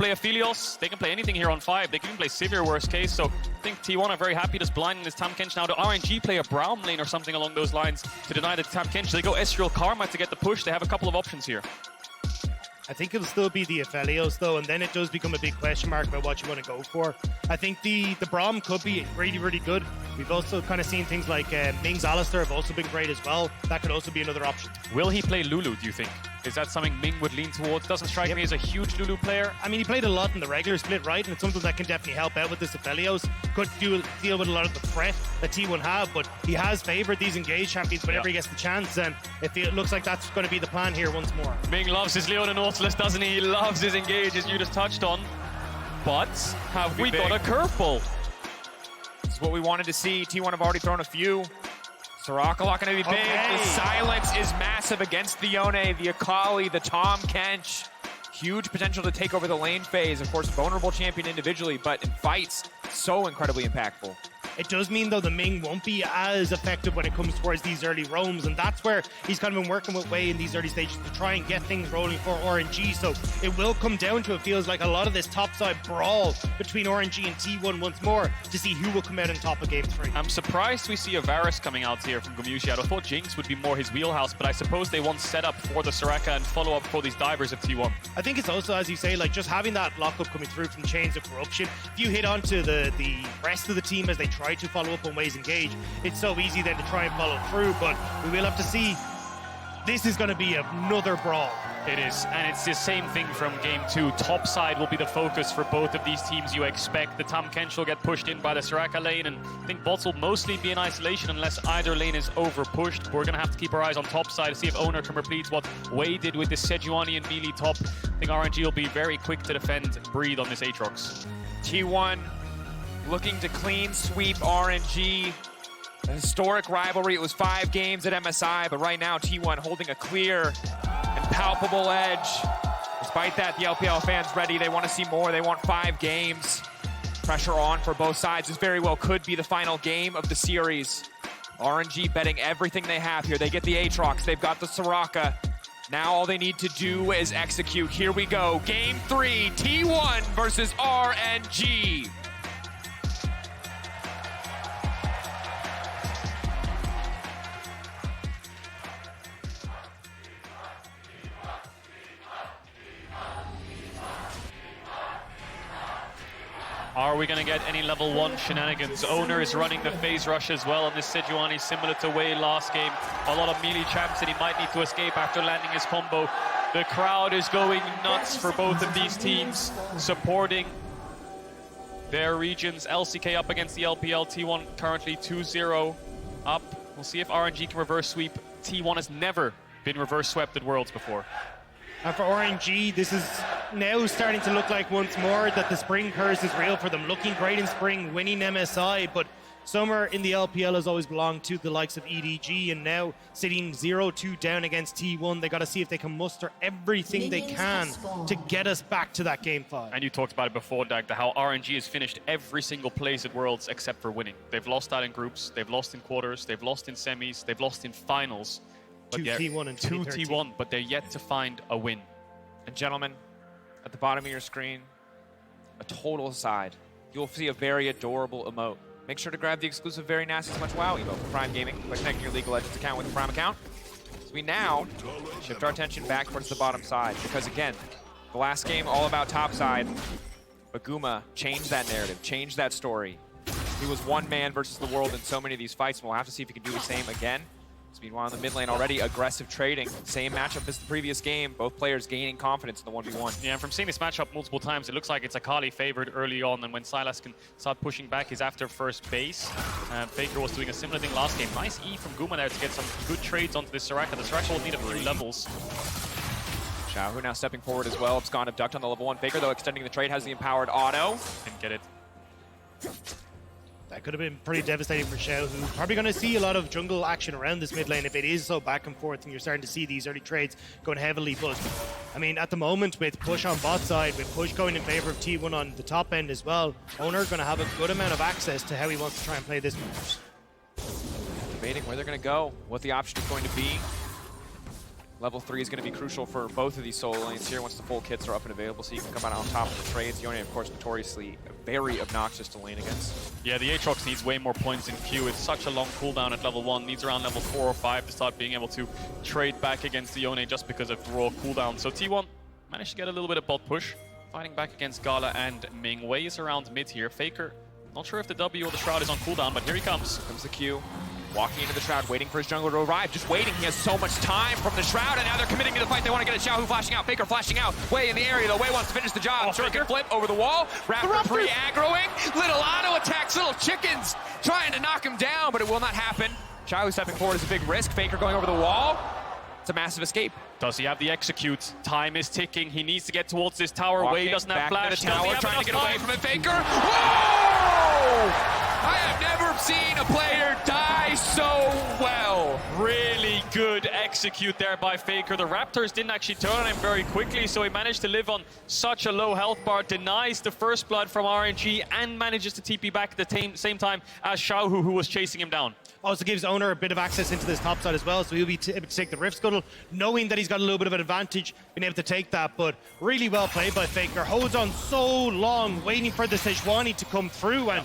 play Aphelios, they can play anything here on 5. They can even play Sivir worst case, so I think T1 are very happy just blinding this Tahm Kench now. The RNG play a Braum lane or something along those lines to deny the Tahm Kench. They go Ezreal Karma to get the push. They have a couple of options here. I think it'll still be the Aphelios though, and then it does become a big question mark about what you want to go for. I think the Braum could be really, really good. We've also kind of seen things like Ming's Alistair have also been great as well. That could also be another option. Will he play Lulu, do you think? Is that something Ming would lean towards? Doesn't strike me as a huge Lulu player. I mean, he played a lot in the regular split, right? And it's something that can definitely help out with this Aphelios. Could deal with a lot of the threat that T1 have, but he has favoured these engaged champions whenever he gets the chance, and it looks like that's going to be the plan here once more. Ming loves his Leona Nautilus, doesn't he? He loves his engage, as you just touched on. But have we got a curveball? This is what we wanted to see. T1 have already thrown a few. Soraka not going to be big. The silence is massive against the Yone, the Akali, the Tahm Kench. Huge potential to take over the lane phase. Of course, vulnerable champion individually, but in fights, so incredibly impactful. It does mean, though, the Ming won't be as effective when it comes towards these early roams, and that's where he's kind of been working with Wei in these early stages to try and get things rolling for RNG. So it will come down to, it feels like, a lot of this topside brawl between RNG and T1 once more to see who will come out on top of Game 3. I'm surprised we see a Varus coming out here from Gomushi. I thought Jinx would be more his wheelhouse, but I suppose they want set up for the Soraka and follow up for these divers of T1. I think it's also, as you say, like just having that lockup coming through from Chains of Corruption. If you hit onto the rest of the team as they try to follow up on Wei's engage, it's so easy then to try and follow through, but we will have to see. This is going to be another brawl. It is, and it's the same thing from Game 2. Top side will be the focus for both of these teams, you expect. The Tahm Kench will get pushed in by the Soraka lane, and I think bots will mostly be in isolation unless either lane is over-pushed. We're going to have to keep our eyes on top side to see if Owner can repeat what Wei did with the Sejuani and melee top. I think RNG will be very quick to defend and breathe on this Aatrox. T1 looking to clean sweep RNG. A historic rivalry. It was 5 games at MSI, but right now T1 holding a clear and palpable edge. Despite that, the LPL fans ready. They want to see more. They want 5 games. Pressure on for both sides. This very well could be the final game of the series. RNG betting everything they have here. They get the Aatrox. They've got the Soraka. Now all they need to do is execute. Here we go. Game 3, T1 versus RNG. Are we going to get any level 1 shenanigans? Owner is running the phase rush as well on this Sejuani, similar to Wei last game. A lot of melee champs that he might need to escape after landing his combo. The crowd is going nuts for both of these teams, supporting their regions. LCK up against the LPL. T1 currently 2-0 up. We'll see if RNG can reverse sweep. T1 has never been reverse swept at Worlds before. And for RNG, this is now starting to look like once more that the spring curse is real for them. Looking great in spring, winning MSI, but summer in the LPL has always belonged to the likes of EDG, and now sitting 0-2 down against T1. They got to see if they can muster everything they can to get us back to that Game 5. And you talked about it before, Dagda, how RNG has finished every single place at Worlds except for winning. They've lost out in groups, they've lost in quarters, they've lost in semis, they've lost in finals. But T1 and 2 T1, but they're yet to find a win. And gentlemen, at the bottom of your screen, a total aside, you'll see a very adorable emote. Make sure to grab the exclusive Very Nasty Much Wow emote from Prime Gaming by connecting your League of Legends account with a Prime account. So we now shift our attention back towards the bottom side, because again, the last game all about top side, but Guma changed that narrative, changed that story. He was one man versus the world in so many of these fights, and we'll have to see if he can do the same again. So meanwhile, in the mid lane already, aggressive trading. Same matchup as the previous game. Both players gaining confidence in the 1v1. Yeah, and from seeing this matchup multiple times, it looks like it's Akali favored early on, and when Sylas can start pushing back, he's after first base. Faker was doing a similar thing last game. Nice E from Guma there to get some good trades onto this Soraka. The Soraka will need a few levels. Xiaohu now stepping forward as well. Abscond abduct on the level 1. Faker, though, extending the trade, has the empowered auto. Didn't get it. That could have been pretty devastating for Xiao, who's probably going to see a lot of jungle action around this mid lane if it is so back and forth, and you're starting to see these early trades going heavily. But, I mean, at the moment, with push on bot side, with push going in favor of T1 on the top end as well, Owner going to have a good amount of access to how he wants to try and play this match. Debating where they're going to go, what the option is going to be. Level 3 is going to be crucial for both of these solo lanes here once the full kits are up and available, so you can come out on top of the trades. Yone, of course, notoriously very obnoxious to lane against. Yeah, the Aatrox needs way more points in Q. It's such a long cooldown at level 1. Needs around level 4 or 5 to start being able to trade back against the Yone just because of raw cooldown. So T1 managed to get a little bit of bot push, fighting back against Gala and Ming. Wei is around mid here. Faker, not sure if the W or the Shroud is on cooldown, but here he comes. Here comes the Q. Walking into the Shroud, waiting for his jungler to arrive. Just waiting. He has so much time from the Shroud, and now they're committing to the fight. They want to get a Xiaohu flashing out. Faker flashing out. Wei in the area, though. Wei wants to finish the job. Shuriken flip over the wall. Raptor pre-aggroing. Little auto attacks, little chickens trying to knock him down, but it will not happen. Xiaohu stepping forward is a big risk. Faker going over the wall. It's a massive escape. Does he have the execute? Time is ticking. He needs to get towards this tower. Walking Wei doesn't have back flash. to the tower, trying to get away time? from it. Faker. Whoa! I have never seen a player die so well. Really good execute there by Faker. The Raptors didn't actually turn on him very quickly, so he managed to live on such a low health bar, denies the first blood from RNG, and manages to TP back at the same time as Xiaohu, who was chasing him down. Also gives Owner a bit of access into this top side as well, so he'll be able to take the Rift Scuttle, knowing that he's got a little bit of an advantage, being able to take that, but really well played by Faker. Holds on so long, waiting for the Sejuani to come through, and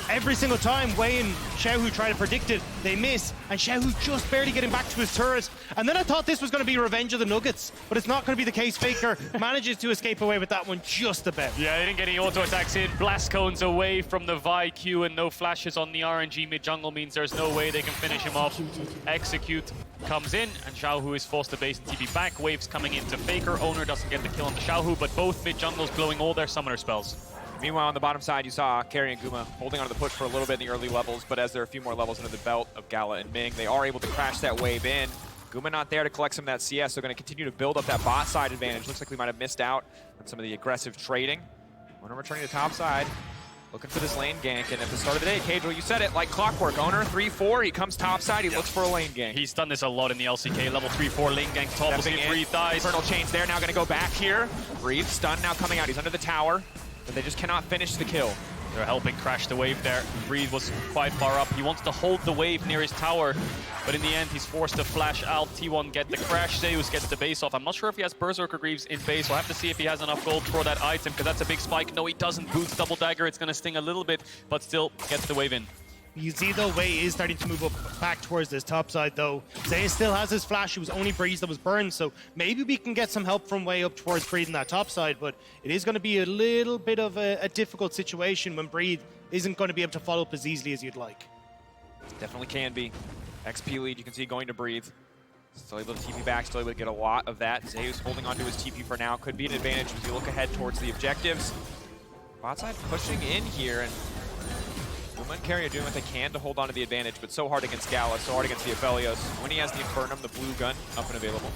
every single time Wei and Xiaohu try to predict it, they miss, and Xiaohu just barely getting back to his turret. And then I thought this was going to be Revenge of the Nuggets, but it's not going to be the case. Faker manages to escape away with that one just about. Yeah, he didn't get any auto attacks in. Blast cones away from the Vi Q, and no flashes on the RNG mid jungle means there's no way they can finish him off. Execute comes in, and Xiaohu is forced to base and TP back. Waves coming into Faker. Owner doesn't get the kill on the Xiaohu, but both mid jungles blowing all their summoner spells. Meanwhile, on the bottom side, you saw Carry and Guma holding onto the push for a little bit in the early levels, but as there are a few more levels into the belt of Gala and Ming, they are able to crash that wave in. Guma not there to collect some of that CS, so going to continue to build up that bot side advantage. Looks like we might have missed out on some of the aggressive trading. Owner returning to top side, looking for this lane gank, and at the start of the day, Cagel, you said it, like clockwork. Owner 3-4, he comes top side, he looks for a lane gank. He's done this a lot in the LCK, level 3-4 lane gank top. We'll see if Breathe dies. Infernal Chain's there, now going to go back here. Breathe, stun now coming out, he's under the tower, but they just cannot finish the kill. They're helping crash the wave there. Breathe was quite far up. He wants to hold the wave near his tower, but in the end, he's forced to flash out. T1 get the crash. Zeus gets the base off. I'm not sure if he has Berserker Greaves in base. We'll have to see if he has enough gold for that item, because that's a big spike. No, he doesn't. Boots double dagger. It's going to sting a little bit, but still gets the wave in. You see, though, Wei is starting to move up back towards this top side, though. Zeus still has his flash. It was only Breeze that was burned, so maybe we can get some help from Wei up towards Breathe in that top side, but it is going to be a little bit of a difficult situation when Breathe isn't going to be able to follow up as easily as you'd like. Definitely can be. XP lead, you can see going to Breathe. Still able to TP back, still able to get a lot of that. Zeus holding onto his TP for now. Could be an advantage as you look ahead towards the objectives. Bot side pushing in here, and Guma and Carry are doing what they can to hold on to the advantage, but so hard against Gala, so hard against the Aphelios. When he has the Infernum, the blue gun, up and available.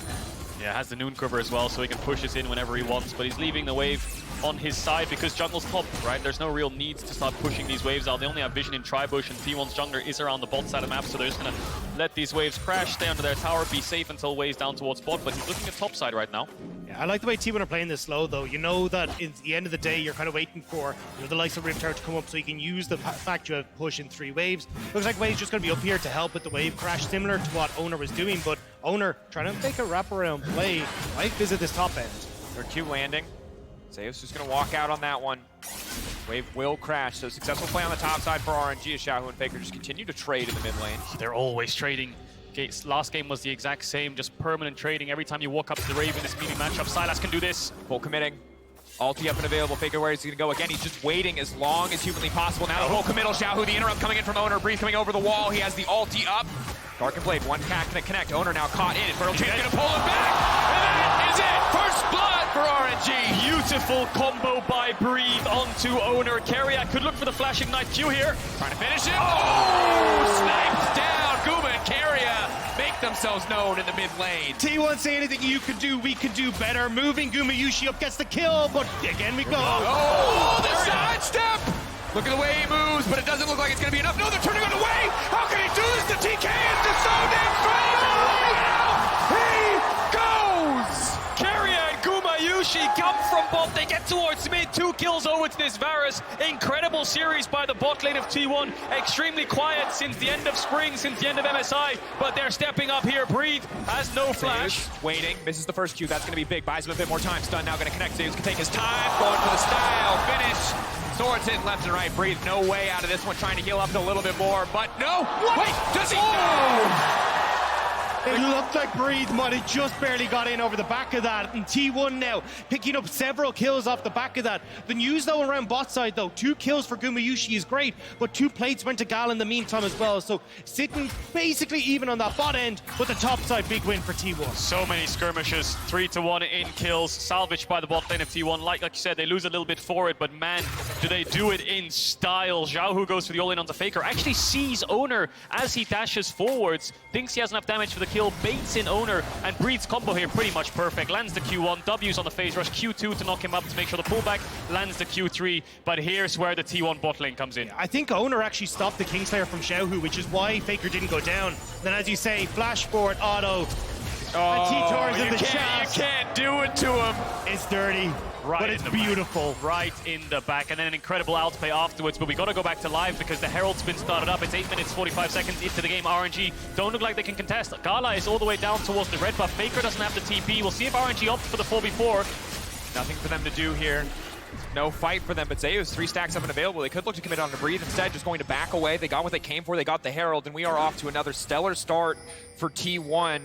Yeah, has the Noon Quiver as well, so he can push this in whenever he wants, but he's leaving the wave on his side because jungle's top, right? There's no real need to start pushing these waves out. They only have vision in Tribush, and T1's jungler is around the bot side of the map, so they're just going to let these waves crash, stay under their tower, be safe until waves down towards bot, but he's looking at top side right now. Yeah, I like the way T1 are playing this slow, though. You know that at the end of the day, you're kind of waiting for the likes of Rift Tower to come up so you can use the fact you have push in 3 waves. Looks like Wei's just going to be up here to help with the wave crash, similar to what Owner was doing, but Owner trying to make a wraparound play. Might visit this top end. Their Q landing. Zeus just going to walk out on that one. Wave will crash, so successful play on the top side for RNG as Xiaohu and Faker just continue to trade in the mid lane. They're always trading. Last game was the exact same, just permanent trading. Every time you walk up to the Raven, this meaty matchup, Sylas can do this. Full committing. Ulti up and available. Faker, where is he going to go again? He's just waiting as long as humanly possible. Now the full committal. Xiaohu, the interrupt coming in from Owner. Breathe coming over the wall. He has the ulti up. Dark and Blade, one cat can connect. Owner now caught in. Infernal Chain's going to pull him back. And that is it. First blood for RNG. Beautiful combo by Breathe onto Owner. Carrier could look for the flashing knife Q here. Trying to finish it. Oh! Sniped down. Guma and Carrier make themselves known in the mid lane. T1 say anything you could do, we could do better. Moving Gumayushi up gets the kill, but again we go. Oh, the sidestep! Look at the way he moves, but it doesn't look like it's going to be enough. No, they're turning on the way! How can he do this? The TK is just so damn crazy! He goes! Carrier and Gumayushi Gumayushi come from bot. They get towards mid. 2 kills over to this Varus. Incredible series by the bot lane of T1. Extremely quiet since the end of spring, since the end of MSI. But they're stepping up here. Breathe has no flash. Waiting. Misses the first Q. That's going to be big. Buys him a bit more time. Stun now going to connect. Zeus can take his time. Going for the style. Finish. Swords hitting left and right. Breathe no way out of this one. Trying to heal up a little bit more. But no. What? Wait. Does he? No! It looked like Breathe might have just barely got in over the back of that, and T1 now picking up several kills off the back of that. The news though around bot side though, 2 kills for Gumayushi is great, but 2 plates went to Gal in the meantime as well, so sitting basically even on that bot end, but the top side big win for T1. So many skirmishes, 3-1 in kills, salvaged by the bot lane of T1. Like you said, they lose a little bit for it, but man, do they do it in style. Xiaohu goes for the all-in on the Faker, actually sees Owner as he dashes forwards, thinks he has enough damage for the kill, baits in Owner, and Breed's combo here pretty much perfect. Lands the Q1, W's on the phase rush, Q2 to knock him up to make sure the pullback, lands the Q3, but here's where the T1 bot lane comes in. I think Owner actually stopped the Kingslayer from Xiaohu, which is why Faker didn't go down. Then as you say, flash forward, auto, and T-Tor's in the shaft. You can't do it to him. It's dirty. Right, but it's beautiful. Back. Right in the back, and then an incredible outplay afterwards. But we got to go back to live because the Herald's been started up. It's 8 minutes 45 seconds into the game. RNG don't look like they can contest. Gala is all the way down towards the red buff. Faker doesn't have the TP. We'll see if RNG opts for the 4v4. Nothing for them to do here. No fight for them, but Zeus 3 stacks up and available. They could look to commit on to Breathe instead, just going to back away. They got what they came for. They got the Herald, and we are off to another stellar start for T1.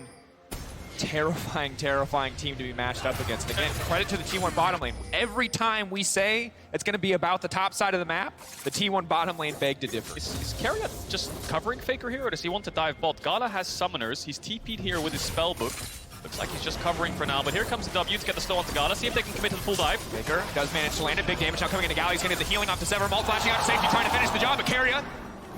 Terrifying, terrifying team to be matched up against. And again, credit to the T1 bottom lane. Every time we say it's going to be about the top side of the map, the T1 bottom lane beg to differ. Is Keria just covering Faker here, or does he want to dive bot? Gala has summoners. He's TP'd here with his spellbook. Looks like he's just covering for now, but here comes the W to get the slow onto Gala. See if they can commit to the full dive. Faker does manage to land it. Big damage now coming into Gala. He's going to get the healing off to Sever. Mult flashing out to safety, trying to finish the job. But Keria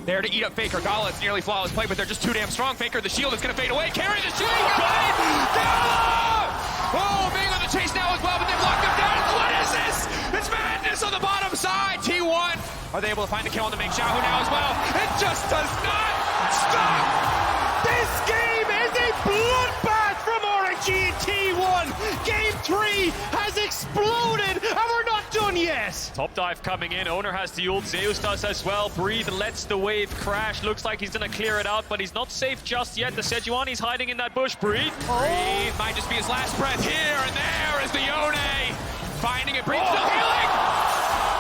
there to eat up Faker. Gala, it's nearly flawless play, but they're just too damn strong. Faker, the shield is going to fade away. Carry the shield! Gala! Oh, being on the chase now as well, but they've locked him down. What is this? It's madness on the bottom side. T1, are they able to find the kill on the Ming Xiaohu now as well? It just does not stop! This game is a bloodbath from RNG and T1. Game 3 has exploded, and we're not done yet. Top dive coming in. Owner has the ult. Zeus does as well. Breathe lets the wave crash. Looks like he's going to clear it out, but he's not safe just yet. The Sejuani's hiding in that bush. Breathe. Breathe might just be his last breath. Here and there is the Yone. Finding it. Breathe still healing.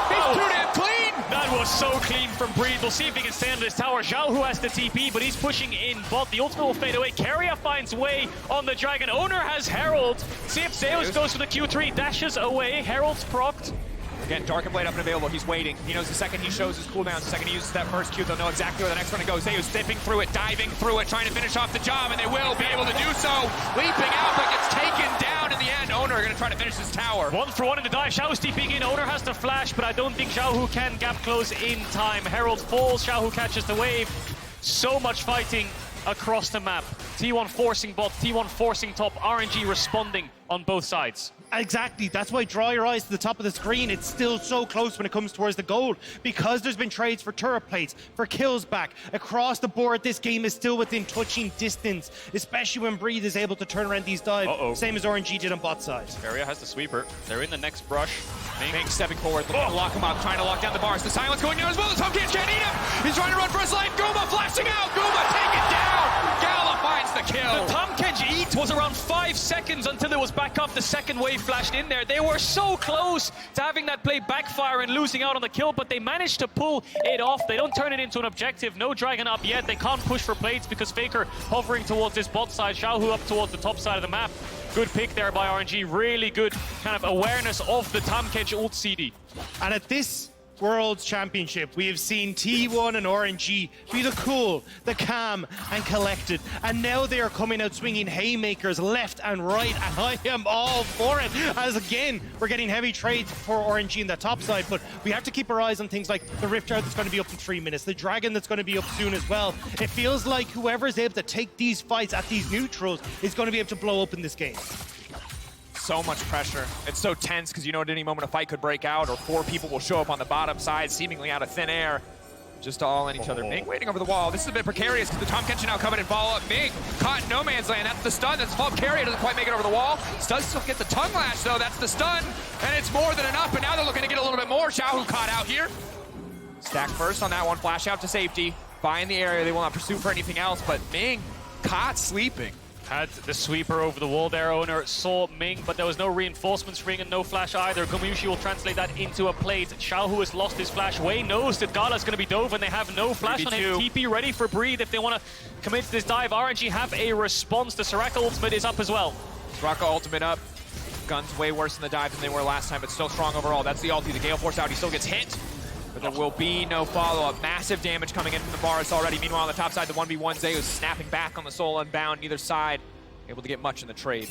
He's too damn clean. That was so clean from Breathe. We'll see if he can stay under this tower. Xiaohu has the TP, but he's pushing in bot. The ultimate will fade away. Keria finds way on the Dragon. Owner has Herald. See if Zeus goes for the Q3. Dashes away. Herald's procced. Again, Dark and Blade up and available. He's waiting. He knows the second he shows his cooldown, the second he uses that first Q, they'll know exactly where the next one goes. Zeus dipping through it, diving through it, trying to finish off the job, and they will be able to do so. Leaping out, but gets taken down in the end. Owner going to try to finish this tower. 1 for 1 in the dive. Xiaohu's TPing in. Owner has the flash, but I don't think Xiaohu can gap close in time. Herald falls. Xiaohu catches the wave. So much fighting across the map. T1 forcing bot, T1 forcing top. RNG responding on both sides. Exactly, that's why draw your eyes to the top of the screen. It's still so close when it comes towards the goal because there's been trades for turret plates, for kills back. Across the board, this game is still within touching distance, especially when Breathe is able to turn around these dives, same as RNG did on bot side. Keria has the sweeper. They're in the next brush. Ming stepping forward, looking to lock him up, trying to lock down the bars. The silence going down as well. The Tom Kids can't eat him. He's trying to run for his life. Guma flashing out. Guma taken down. Gala finds the kill. The Tomkage eat was around 5 seconds until it was back up. The second wave flashed in there. They were so close to having that play backfire and losing out on the kill, but they managed to pull it off. They don't turn it into an objective. No Dragon up yet. They can't push for plates because Faker hovering towards this bot side. Xiaohu up towards the top side of the map. Good pick there by RNG. Really good kind of awareness of the Tomkage ult CD. And at this World Championship, we have seen T1 and RNG be the cool, the calm, and collected. And now they are coming out swinging haymakers left and right, and I am all for it. As again, we're getting heavy trades for RNG in the top side, but we have to keep our eyes on things like the Rift Guard that's going to be up in 3 minutes, the Dragon that's going to be up soon as well. It feels like whoever is able to take these fights at these neutrals is going to be able to blow up in this game. So much pressure. It's so tense because you know at any moment a fight could break out or 4 people will show up on the bottom side seemingly out of thin air. just to all in each other. Ming waiting over the wall. This is a bit precarious because the Tom Kenshin now coming and follow up. Ming caught in no man's land. That's the stun. That's fault. Carrier doesn't quite make it over the wall. Does still get the tongue lash though. That's the stun. And it's more than enough. But now they're looking to get a little bit more. Xiaohu caught out here. Stack first on that one. Flash out to safety. Find the area. They will not pursue for anything else. But Ming caught sleeping. Had the sweeper over the wall there. Owner saw Ming, but there was no reinforcements ring and no flash either. Gumushi will translate that into a plate. Xiaohu has lost his flash. Wei knows that Gala's going to be dove and they have no flash on him. TP ready for Breathe if they want to commit to this dive. RNG have a response. The Soraka ultimate is up as well. Soraka ultimate up. Guns way worse in the dive than they were last time, but still strong overall. That's the ulti. The Gale Force out. He still gets hit. But there will be no follow-up. Massive damage coming in from the Varus already. Meanwhile, on the top side, the 1v1, Zeus snapping back on the Soul Unbound. Neither side able to get much in the trade.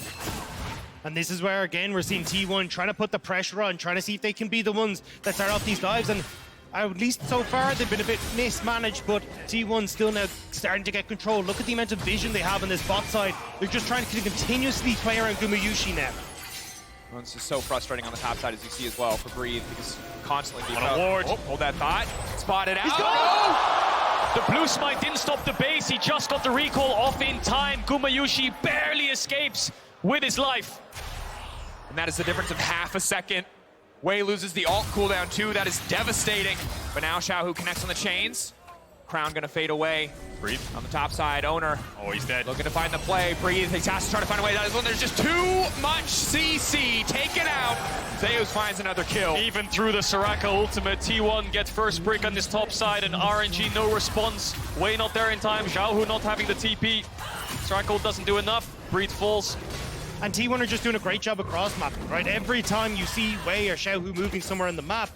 And this is where, again, we're seeing T1 trying to put the pressure on, trying to see if they can be the ones that start off these dives. And at least so far, they've been a bit mismanaged, but T1 still now starting to get control. Look at the amount of vision they have on this bot side. They're just trying to continuously play around Gumayushi now. Well, this is so frustrating on the top side, as you see as well, for Breathe, because constantly being On a ward. Oh, hold that thought. Spotted out. He's gone! The blue smite didn't stop the base. He just got the recall off in time. Gumayushi barely escapes with his life. And that is the difference of half a second. Wei loses the ult cooldown too. That is devastating. But now Xiaohu connects on the chains. Crown gonna fade away. Breathe. On the top side, Owner. Oh, he's dead. Looking to find the play. Breathe. He has to try to find a way. That is when there's just too much CC. Taken out. Zeus finds another kill. Even through the Soraka ultimate, T1 gets first break on this top side, and RNG no response. Wei not there in time. Xiaohu not having the TP. Soraka ult doesn't do enough. Breathe falls. And T1 are just doing a great job of cross-mapping, right? Every time you see Wei or Xiaohu moving somewhere on the map,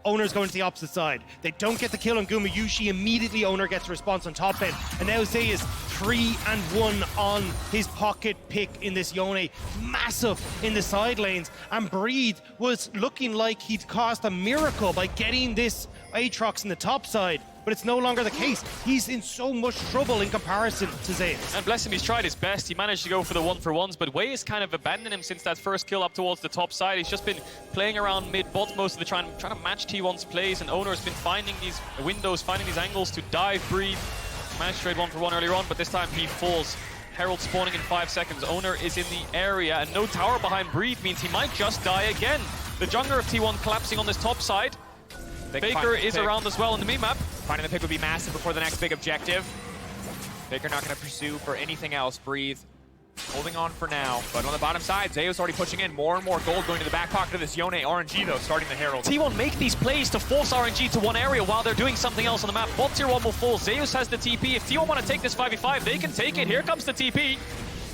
Owner's going to the opposite side. They don't get the kill on Gumayushi. Immediately, Owner gets a response on top end. And now Zay is 3-1 on his pocket pick in this Yone. Massive in the side lanes. And Breathe was looking like he'd caused a miracle by getting this Aatrox in the top side. But it's no longer the case. He's in so much trouble in comparison to Zeus. And bless him, he's tried his best. He managed to go for the 1-for-1s, but Wei has kind of abandoned him since that first kill up towards the top side. He's just been playing around mid-bot most of the time, trying to match T1's plays, and Owner has been finding these windows, finding these angles to dive, Breathe. Managed to trade 1-for-1 earlier on, but this time he falls. Herald spawning in 5 seconds. Owner is in the area, and no tower behind Breathe means he might just die again. The jungler of T1 collapsing on this top side. Faker is around as well in the map. Finding the pick would be massive before the next big objective. Faker not going to pursue for anything else. Breathe. Holding on for now. But on the bottom side, Zeus already pushing in. More and more gold going to the back pocket of this Yone. RNG, though, starting the Herald. T1 make these plays to force RNG to one area while they're doing something else on the map. Bot tier 1 will fall. Zeus has the TP. If T1 want to take this 5v5, they can take it. Here comes the TP.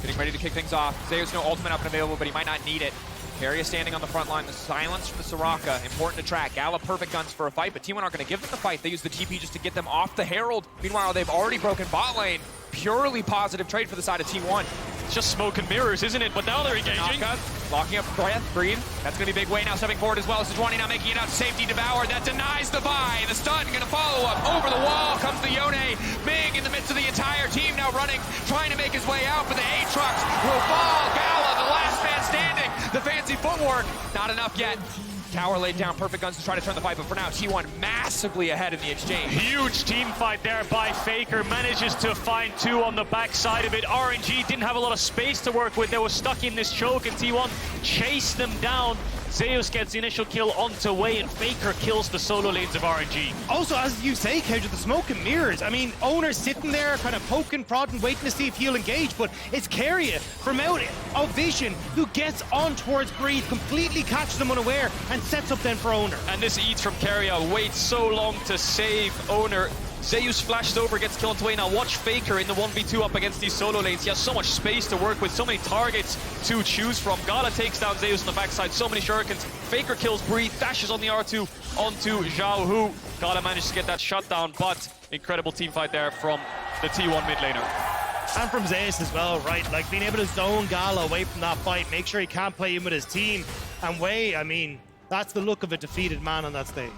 Getting ready to kick things off. Zeus no ultimate up and available, but he might not need it. Carrier standing on the front line. The silence from the Soraka. Important to track. Gala perfect guns for a fight, but T1 aren't going to give them the fight. They use the TP just to get them off the Herald. Meanwhile, they've already broken bot lane. Purely positive trade for the side of T1. It's just smoke and mirrors, isn't it? But now they're engaging. Locking up breath, Breathe. That's going to be big. Way now stepping forward as well. Sejuani now making it out. Safety devoured. That denies the buy. The stun going to follow up. Over the wall comes the Yone. Big in the midst of the entire team now running, trying to make his way out, but the Aatrox will fall. Gala, the last man standing. The fancy footwork. Not enough yet. Tower laid down perfect guns to try to turn the fight, but for now, T1 massively ahead in the exchange. Huge team fight there by Faker. Manages to find 2 on the back side of it. RNG didn't have a lot of space to work with. They were stuck in this choke, and T1 chased them down. Zeus gets the initial kill onto Wei, and Faker kills the solo lanes of RNG. Also, as you say, Kedge, the smoke and mirrors. I mean, Owner's sitting there kind of poking, prodding, waiting to see if he'll engage, but it's Carrier from out of vision who gets on towards Breathe, completely catches them unaware, and sets up then for Owner. And this eats from Carrier. Waits so long to save Owner. Zeus flashed over, gets killed away. Now watch Faker in the 1v2 up against these solo lanes. He has so much space to work with, so many targets to choose from. Gala takes down Zeus on the backside, so many shurikens. Faker kills Breathe, dashes on the R2 onto Xiaohu. Gala managed to get that shut down, but incredible team fight there from the T1 mid laner. And from Zeus as well, right? Like being able to zone Gala away from that fight, make sure he can't play in with his team. And Wei, I mean, that's the look of a defeated man on that stage.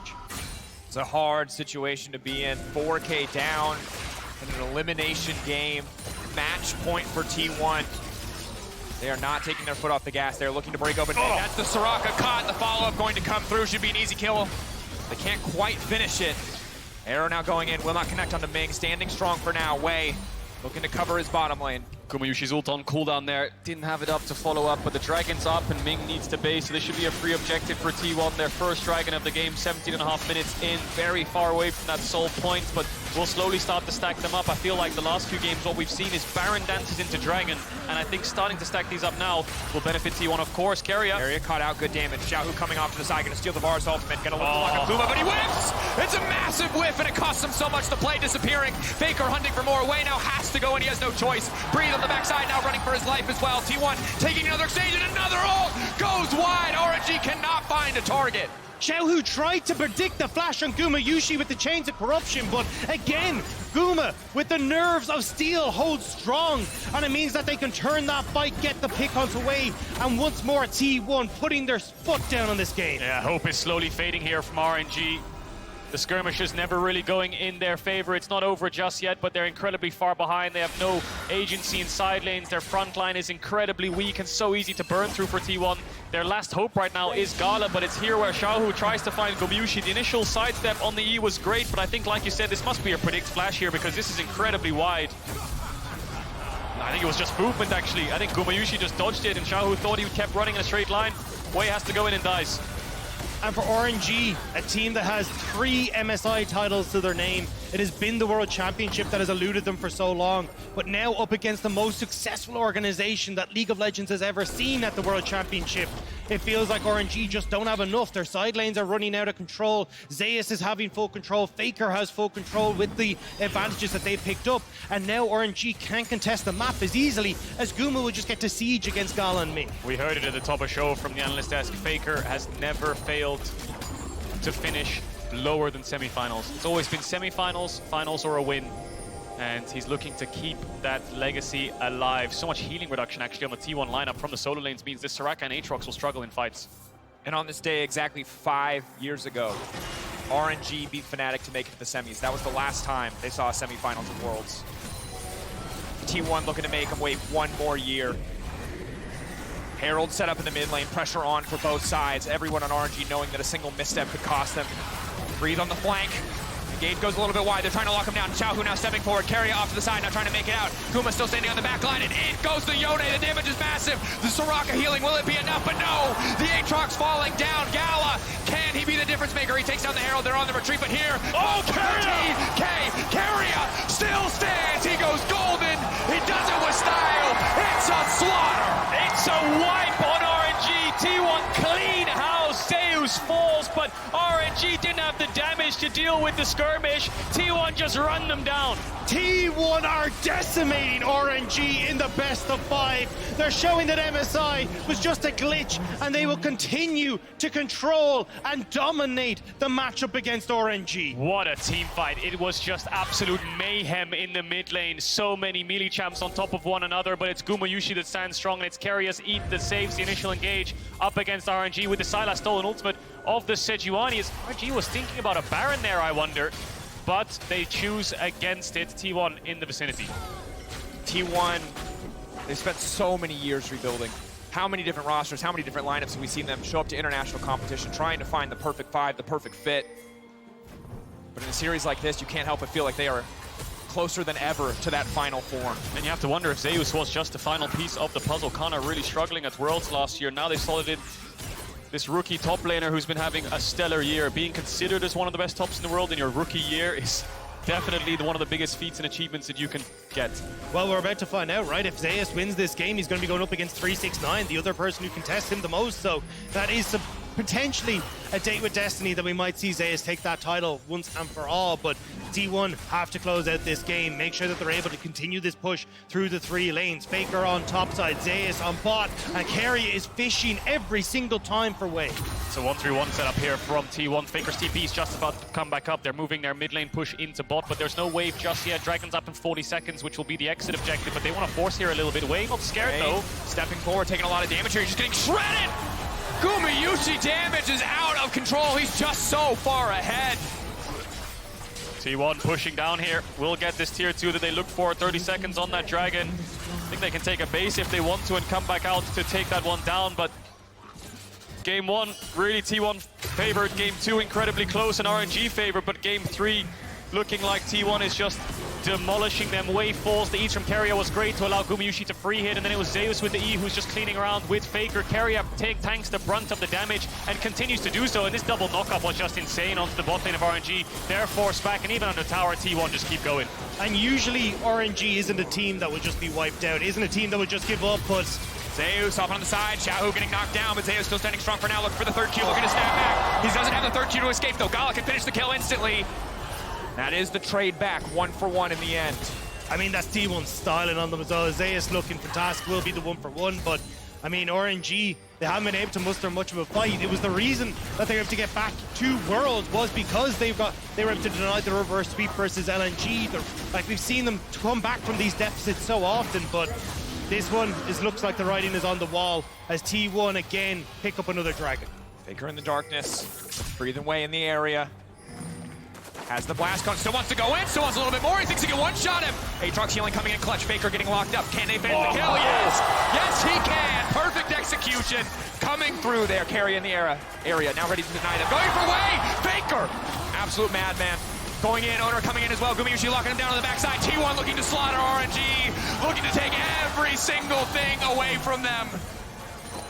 It's a hard situation to be in. 4K down in an elimination game. Match point for T1. They are not taking their foot off the gas. They're looking to break open. Oh. That's the Soraka caught. The follow-up going to come through. Should be an easy kill. They can't quite finish it. Arrow now going in, will not connect onto Ming. Standing strong for now. Wei looking to cover his bottom lane. Gumayushi's ult on cooldown there. Didn't have it up to follow up, but the Dragon's up and Ming needs to base, so this should be a free objective for T1. Their first Dragon of the game, 17.5 minutes in. Very far away from that soul point, but we'll slowly start to stack them up. I feel like the last few games, what we've seen is Baron dances into Dragon, and I think starting to stack these up now will benefit T1, of course. Keria caught out, good damage. Xiaohu coming off to the side, gonna steal the Varus ultimate, gonna look like a Puma, but he whiffs! It's a massive whiff, and it costs him so much. The play disappearing. Faker hunting for more. Wei now has to go, and he has no choice. Breathe on the backside, now running for his life as well. T1 taking another exchange, and another ult goes wide. RNG cannot find a target. Xiaohu tried to predict the flash on Gumayushi with the Chains of Corruption, but again, Guma, with the nerves of steel, holds strong, and it means that they can turn that fight, get the pick onto Wei, and once more T1 putting their foot down on this game. Yeah, hope is slowly fading here from RNG. The skirmish is never really going in their favor. It's not over just yet, but they're incredibly far behind. They have no agency in side lanes. Their front line is incredibly weak and so easy to burn through for T1. Their last hope right now is Gala, but it's here where Xiaohu tries to find Gumayushi. The initial sidestep on the E was great, but I think, like you said, this must be a predict flash here because this is incredibly wide. I think it was just movement, actually. I think Gumayushi just dodged it, and Xiaohu thought he kept running in a straight line. Wei has to go in and dies. And for RNG, a team that has 3 MSI titles to their name, it has been the World Championship that has eluded them for so long. But now up against the most successful organization that League of Legends has ever seen at the World Championship, it feels like RNG just don't have enough. Their side lanes are running out of control. Zeus is having full control. Faker has full control with the advantages that they've picked up. And now RNG can't contest the map as easily as Guma will just get to siege against Gala and Ming. We heard it at the top of show from the analyst desk. Faker has never failed to finish lower than semifinals. It's always been semifinals, finals, or a win. And he's looking to keep that legacy alive. So much healing reduction actually on the T1 lineup from the solo lanes means this Soraka and Aatrox will struggle in fights. And on this day, exactly 5 years ago, RNG beat Fnatic to make it to the semis. That was the last time they saw a semifinals of Worlds. T1 looking to make them wait 1 more year. Herald set up in the mid lane, pressure on for both sides. Everyone on RNG knowing that a single misstep could cost them. Breathe on the flank. Engage goes a little bit wide. They're trying to lock him down. Xiaohu now stepping forward. Keria off to the side, now trying to make it out. Kuma still standing on the back line, and in goes the Yone. The damage is massive. The Soraka healing, will it be enough? But no! The Aatrox falling down. Gala, can he be the difference maker? He takes down the Herald. They're on the retreat, but here... Oh, Keria still stands. He goes golden. He does it with style. It's a slaughter. It's a wipe on RNG. T1 clean house. Zeus falls, but RNG didn't have the damage to deal with the skirmish. T1 just run them down. T1 are decimating RNG in the best of 5. They're showing that MSI was just a glitch, and they will continue to control and dominate the matchup against RNG. What a team fight. It was just absolute mayhem in the mid lane. So many melee champs on top of one another, but it's Gumayushi that stands strong, and it's Keria's Eat that saves the initial engage up against RNG with the Sylas stolen ultimate of the Sejuani. As RNG was thinking about a Baron there, I wonder. But they choose against it. T1 in the vicinity. T1, they've spent so many years rebuilding. How many different rosters, how many different lineups have we seen them show up to international competition, trying to find the perfect 5, the perfect fit. But in a series like this, you can't help but feel like they are closer than ever to that final form. And you have to wonder if Zeus was just the final piece of the puzzle. Kana really struggling at Worlds last year. Now they solid in this rookie top laner who's been having a stellar year. Being considered as one of the best tops in the world in your rookie year is definitely one of the biggest feats and achievements that you can get. Well, we're about to find out, right? If Zeus wins this game, he's going to be going up against 369, the other person who can test him the most. So that is potentially a date with destiny that we might see Zeus take that title once and for all. But T1 have to close out this game, make sure that they're able to continue this push through the 3 lanes. Faker on top side, Zeus on bot, and Keria is fishing every single time for Wei. So 1-3-1 set up here from T1. Faker's TP is just about to come back up. They're moving their mid lane push into bot, but there's no wave just yet. Dragon's up in 40 seconds, which will be the exit objective, but they want to force here a little bit. Wei not scared though. Stepping forward, taking a lot of damage here. He's just getting shredded! Gumayushi damage is out of control. He's just so far ahead. T1 pushing down here. Will get this tier 2 that they look for. 30 seconds on that Dragon. I think they can take a base if they want to and come back out to take that one down, but Game 1, really T1 favored. Game 2, incredibly close and RNG favored, but Game 3, looking like T1 is just demolishing them. Wave falls, the Eats from Keria was great to allow Gumayusi to free hit, and then it was Zeus with the E who's just cleaning around with Faker. Keria tanks the brunt of the damage and continues to do so, and this double knockup was just insane onto the bot lane of RNG. They're forced back, and even on the tower, T1 just keep going. And usually RNG isn't a team that would just be wiped out, isn't a team that would just give up, but Zeus off on the side, Xiaohu getting knocked down, but Zeus still standing strong for now, looking for the third Q, looking to snap back. He doesn't have the third Q to escape though. Gala can finish the kill instantly. That is the trade back, 1-for-1 in the end. I mean, that's T1 styling on them as well. Zeus looking fantastic, will be the 1-for-1, but I mean, RNG, they haven't been able to muster much of a fight. It was the reason that they were able to get back to Worlds was because they were able to deny the reverse sweep versus LNG. Like, we've seen them come back from these deficits so often, but this one looks like the writing is on the wall as T1 again pick up another dragon. Faker in the darkness, breathing away in the area. Has the blast gun, still wants to go in, still wants a little bit more. He thinks he can one-shot him. Aatrox healing coming in clutch. Faker getting locked up. Can they finish the kill? Yes! Yes, he can! Perfect execution coming through there. Keria in the area, now ready to deny them. Going for Wei! Faker! Absolute madman. Going in, Owner coming in as well. Gumayusi locking him down on the backside. T1 looking to slaughter RNG, looking to take every single thing away from them.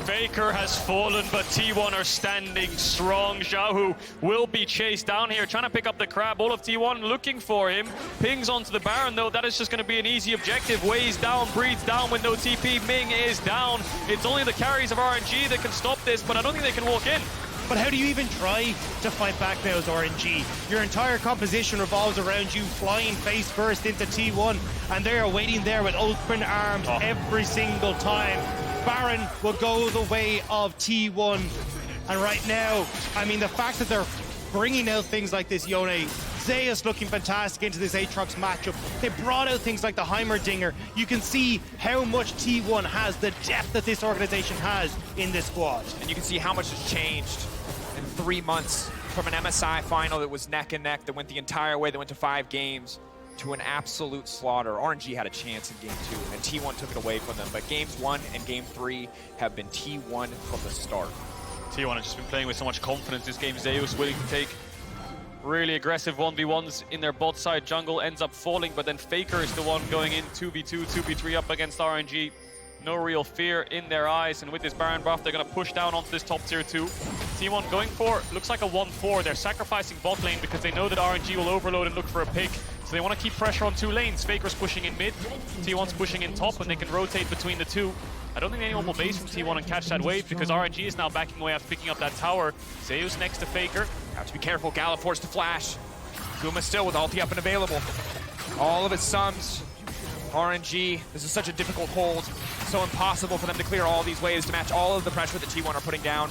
Faker has fallen, but T1 are standing strong. Xiaohu will be chased down here, trying to pick up the crab. All of T1 looking for him. Pings onto the Baron, though. That is just going to be an easy objective. Weighs down, breathes down with no TP. Ming is down. It's only the carries of RNG that can stop this, but I don't think they can walk in. But how do you even try to fight back now as RNG? Your entire composition revolves around you flying face first into T1, and they are waiting there with open arms every single time. Baron will go the way of T1. And right now, I mean, the fact that they're bringing out things like this, Yone, Zeus looking fantastic into this Aatrox matchup. They brought out things like the Heimerdinger. You can see how much T1 has, the depth that this organization has in this squad. And you can see how much has changed in 3 months from an MSI final that was neck and neck, that went the entire way, that went to 5 games, to an absolute slaughter. RNG had a chance in Game 2, and T1 took it away from them. But Games 1 and Game 3 have been T1 from the start. T1 has just been playing with so much confidence this game. Zeus willing to take really aggressive 1v1s in their bot side. Jungle ends up falling, but then Faker is the one going in 2v2, 2v3 up against RNG. No real fear in their eyes, and with this Baron buff, they're going to push down onto this top tier 2. T1 going for, looks like a 1-4. They're sacrificing bot lane because they know that RNG will overload and look for a pick. So they want to keep pressure on 2 lanes. Faker's pushing in mid, T1's pushing in top, and they can rotate between the 2. I don't think anyone will base from T1 and catch that wave because RNG is now backing away after picking up that tower. Zeus next to Faker. Have to be careful. Gala forced to flash. Kuma still with ulti up and available. All of his sums. RNG, this is such a difficult hold. So impossible for them to clear all these waves to match all of the pressure that T1 are putting down.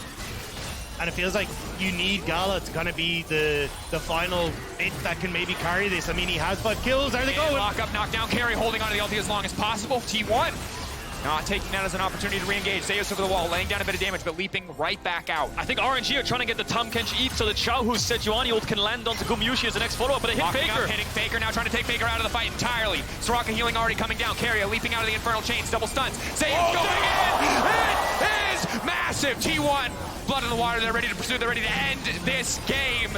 And it feels like you need Gala to kind of be the final bit that can maybe carry this. I mean, he has 5 kills. Are they going? Lock up, knock down, carry, holding on to the ulti as long as possible. T1 not taking that as an opportunity to re-engage. Zeus over the wall, laying down a bit of damage, but leaping right back out. I think RNG are trying to get the Tahm Kench Eat so that Xiaohu's Sejuani ult can land onto Gumayusi as the next follow-up, but they hit Locking Faker. Up, hitting Faker, now trying to take Faker out of the fight entirely. Soraka healing already coming down. Keria leaping out of the Infernal Chains, double stuns. Zeus going in! It is massive! T1, blood in the water, they're ready to pursue, they're ready to end this game.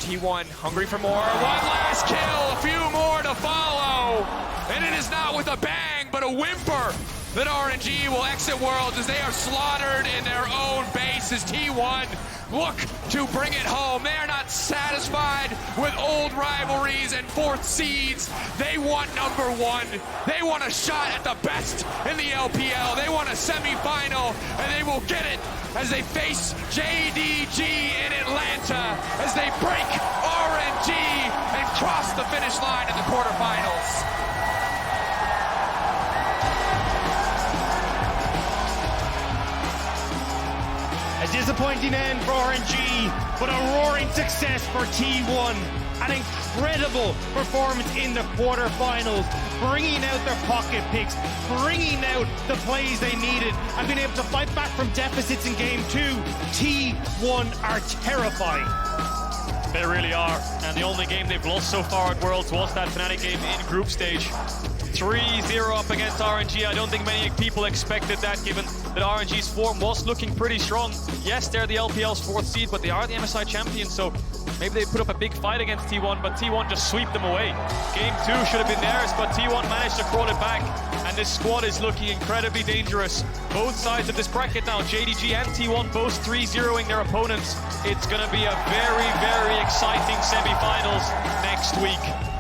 T1 hungry for more. One last kill, a few more to follow. And it is not with a bang, but a whimper that RNG will exit Worlds as they are slaughtered in their own base as T1 look to bring it home. They are not satisfied with old rivalries and 4th seeds. They want #1. They want a shot at the best in the LPL. They want a semifinal, and they will get it as they face JDG in Atlanta as they break RNG and cross the finish line in the quarterfinals. A disappointing end for RNG, but a roaring success for T1. An incredible performance in the quarterfinals, bringing out their pocket picks, bringing out the plays they needed, and being able to fight back from deficits in Game 2. T1 are terrifying. They really are, and the only game they've lost so far at Worlds was that Fnatic game in group stage. 3-0 up against RNG. I don't think many people expected that, given that RNG's form was looking pretty strong. Yes, they're the LPL's 4th seed, but they are the MSI champions, so maybe they put up a big fight against T1, but T1 just sweep them away. Game 2 should have been theirs, but T1 managed to crawl it back, and this squad is looking incredibly dangerous. Both sides of this bracket now, JDG and T1 both 3-0ing their opponents. It's going to be a very, very exciting semi-finals next week.